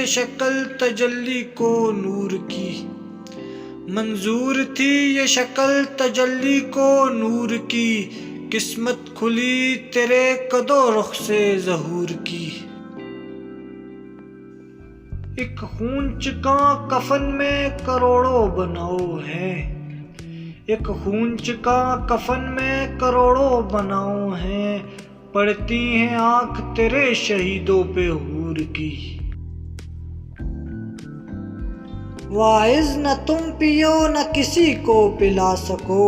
یہ شکل تجلی کو نور کی، منظور تھی یہ شکل تجلی کو نور کی، قسمت کھلی تیرے قدو رخ سے ظہور کی۔ ایک خون چکاں کفن میں کروڑوں بناؤ ہیں، ایک خون چکاں کفن میں کروڑوں بناؤ ہیں، پڑتی ہیں آنکھ تیرے شہیدوں پہ حور کی۔ واعظ نہ تم پیو نہ کسی کو پلا سکو،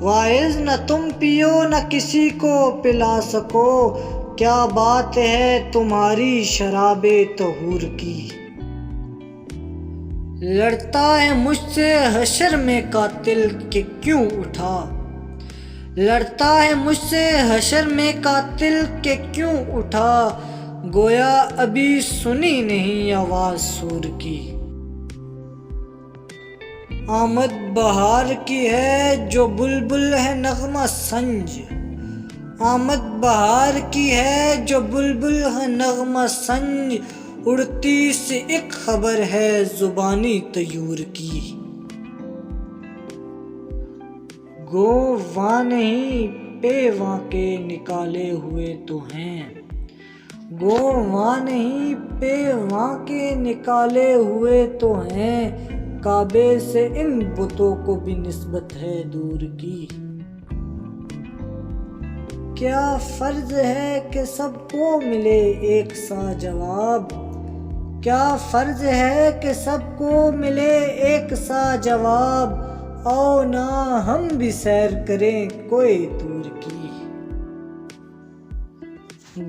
واعظ نہ تم پیو نہ کسی کو پلا سکو، کیا بات ہے تمہاری شراب طہور کی۔ لڑتا ہے مجھ سے حشر میں قاتل کہ کیوں اٹھا، لڑتا ہے مجھ سے حشر میں قاتل کہ کیوں اٹھا، گویا ابھی سنی نہیں آواز سور کی۔ آمد بہار کی ہے جو بلبل ہے نغمہ سنج، آمد بہار کی ہے جو بلبل ہے نغمہ سنج، اڑتی سی ایک خبر ہے زبانی طیور کی۔ گو وہاں نہیں پے وہاں کے نکالے ہوئے تو ہیں، گو وہاں نہیں پے وہاں کے نکالے ہوئے تو ہیں، کعبے سے ان بتوں کو بھی نسبت ہے دور کی۔ کیا فرض ہے کہ سب کو ملے ایک سا جواب، کیا فرض ہے کہ سب کو ملے ایک سا جواب، آؤ نہ ہم بھی سیر کریں کوئے طور کی۔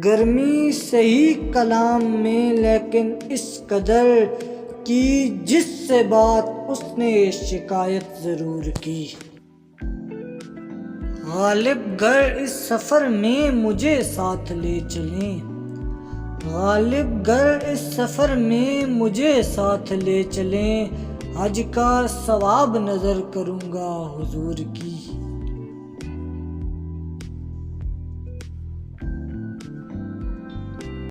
گرمی صحیح کلام میں لیکن اس قدر کی جس سے بات اس نے شکایت ضرور کی۔ غالب گر اس سفر میں مجھے ساتھ لے چلیں، غالب گر اس سفر میں مجھے ساتھ لے چلیں، حج کا ثواب نظر کروں گا حضور کی۔